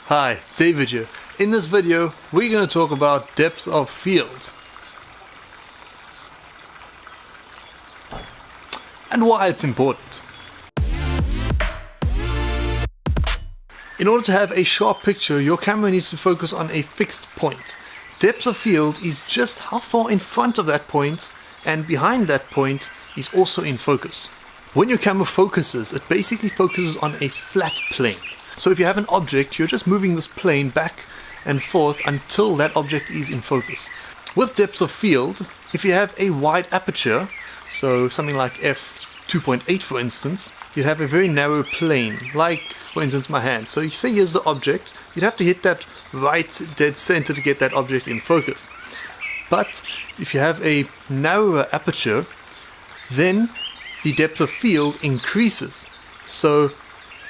Hi, David here. In this video, we're going to talk about depth of field and why it's important. In order to have a sharp picture, your camera needs to focus on a fixed point. Depth of field is just how far in front of that point and behind that point is also in focus. When your camera focuses, it basically focuses on a flat plane. So if you have an object, you're just moving this plane back and forth until that object is in focus. With depth of field, if you have a wide aperture, so something like f2.8 for instance, you'd have a very narrow plane, like for instance my hand. So you say here's the object, you'd have to hit that right dead center to get that object in focus. But if you have a narrower aperture, then the depth of field increases. So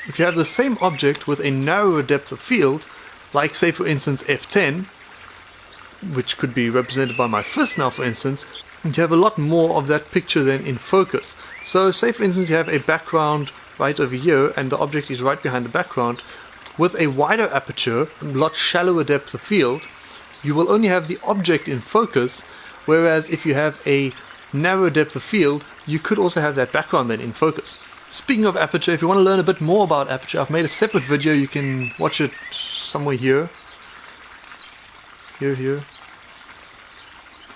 if you have the same object with a narrower depth of field, like say for instance f10, which could be represented by my fist now for instance, you have a lot more of that picture then in focus. So say for instance you have a background right over here and the object is right behind the background. With a wider aperture, a lot shallower depth of field, you will only have the object in focus, whereas if you have a narrow depth of field, you could also have that background then in focus. Speaking of aperture, if you want to learn a bit more about aperture, I've made a separate video. You can watch it somewhere here. Here. You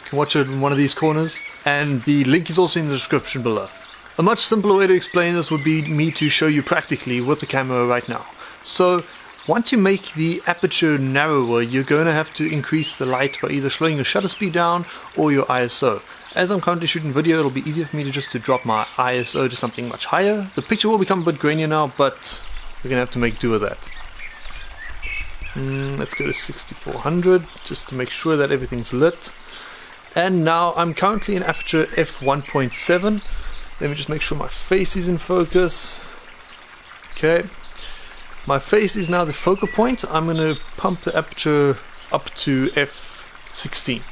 can watch it in one of these corners. And the link is also in the description below. A much simpler way to explain this would be me to show you practically with the camera right now. So once you make the aperture narrower, you're going to have to increase the light by either slowing your shutter speed down or your ISO. As I'm currently shooting video, it'll be easier for me to drop my ISO to something much higher. The picture will become a bit grainier now, but we're gonna have to make do with that. Let's go to 6400 just to make sure that everything's lit. And now I'm currently in aperture f1.7. Let me just make sure my face is in focus. Okay, my face is now the focal point. I'm gonna pump the aperture up to f16.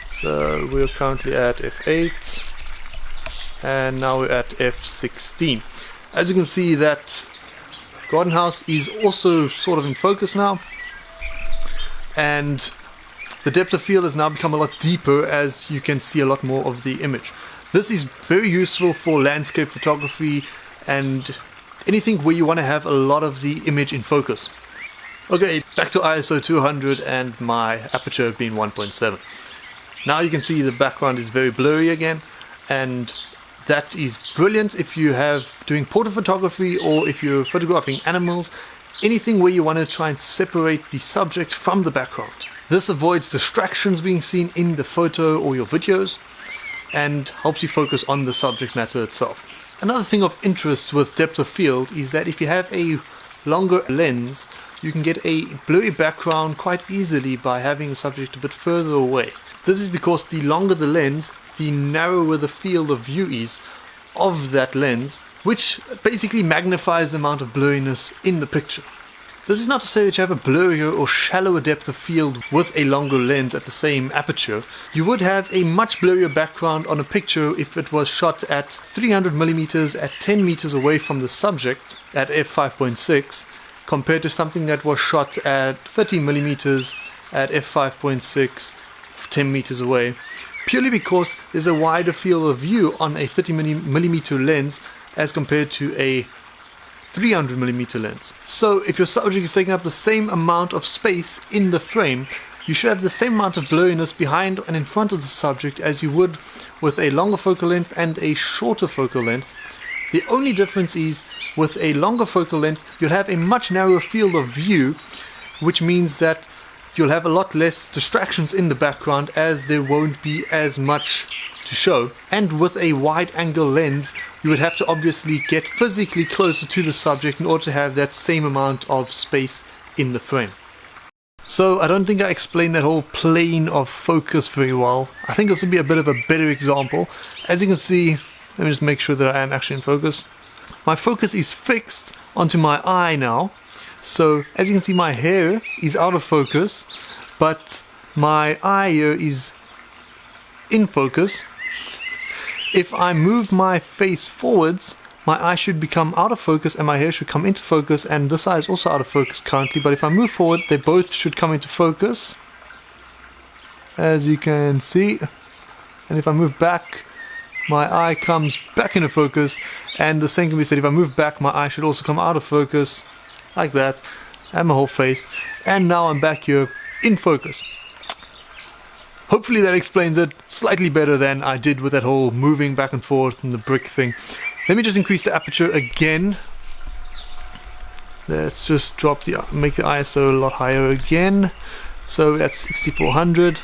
So we're currently at f8 and now we're at f16. As you can see, that garden house is also sort of in focus now, and the depth of field has now become a lot deeper as you can see a lot more of the image. This is very useful for landscape photography and anything where you want to have a lot of the image in focus. Okay, back to ISO 200 and my aperture being 1.7. Now you can see the background is very blurry again, and that is brilliant if you have doing portrait photography or if you're photographing animals, anything where you want to try and separate the subject from the background. This avoids distractions being seen in the photo or your videos and helps you focus on the subject matter itself. Another thing of interest with depth of field is that if you have a longer lens, you can get a blurry background quite easily by having the subject a bit further away. This is because the longer the lens, the narrower the field of view is of that lens, which basically magnifies the amount of blurriness in the picture. This is not to say that you have a blurrier or shallower depth of field with a longer lens at the same aperture. You would have a much blurrier background on a picture if it was shot at 300mm at 10 meters away from the subject at f5.6 compared to something that was shot at 30mm at f5.6 10 meters away, purely because there's a wider field of view on a 30mm lens as compared to a 300mm lens. So if your subject is taking up the same amount of space in the frame, you should have the same amount of blurriness behind and in front of the subject as you would with a longer focal length and a shorter focal length. The only difference is with a longer focal length you'll have a much narrower field of view, which means that you'll have a lot less distractions in the background as there won't be as much to show. And with a wide angle lens, you would have to obviously get physically closer to the subject in order to have that same amount of space in the frame. So I don't think I explained that whole plane of focus very well. I think this will be a bit of a better example. As you can see, let me just make sure that I am actually in focus. My focus is fixed onto my eye now. So as you can see, my hair is out of focus, but my eye here is in focus. If I move my face forwards, my eye should become out of focus and my hair should come into focus, and this eye is also out of focus currently, but if I move forward they both should come into focus, as you can see. And if I move back, my eye comes back into focus, and the same can be said if I move back, my eye should also come out of focus, like that, and my whole face, and now I'm back here in focus. Hopefully that explains it slightly better than I did with that whole moving back and forth from the brick thing. Let me just increase the aperture again. Let's just make the ISO a lot higher again. So that's 6400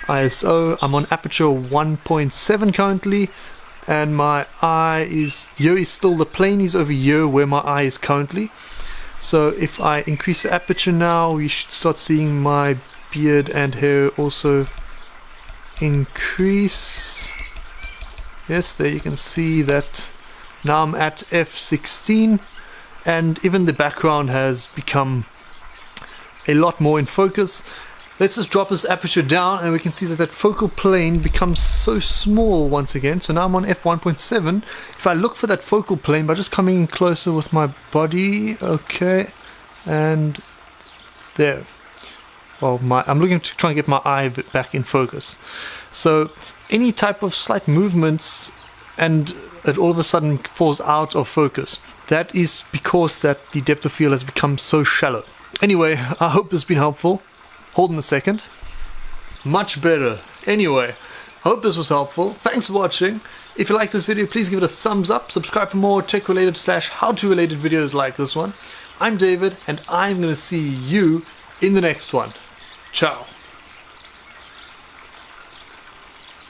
ISO. I'm on aperture 1.7 currently, and my eye is here. Is still the plane is over here where my eye is currently. So if I increase the aperture now, we should start seeing my beard and hair also increase. Yes, there you can see that now I'm at f16, and even the background has become a lot more in focus. Let's just drop this aperture down and we can see that that focal plane becomes so small once again. So now I'm on f1.7. If I look for that focal plane by just coming in closer with my body, okay, and there. Well, I'm looking to try and get my eye back in focus. So any type of slight movements and it all of a sudden falls out of focus, that is because that the depth of field has become so shallow. Anyway, I hope this has been helpful. Hold on a second. Much better. Anyway, hope this was helpful. Thanks for watching. If you like this video, please give it a thumbs up. Subscribe for more tech-related / how-to related videos like this one. I'm David, and I'm going to see you in the next one. Ciao.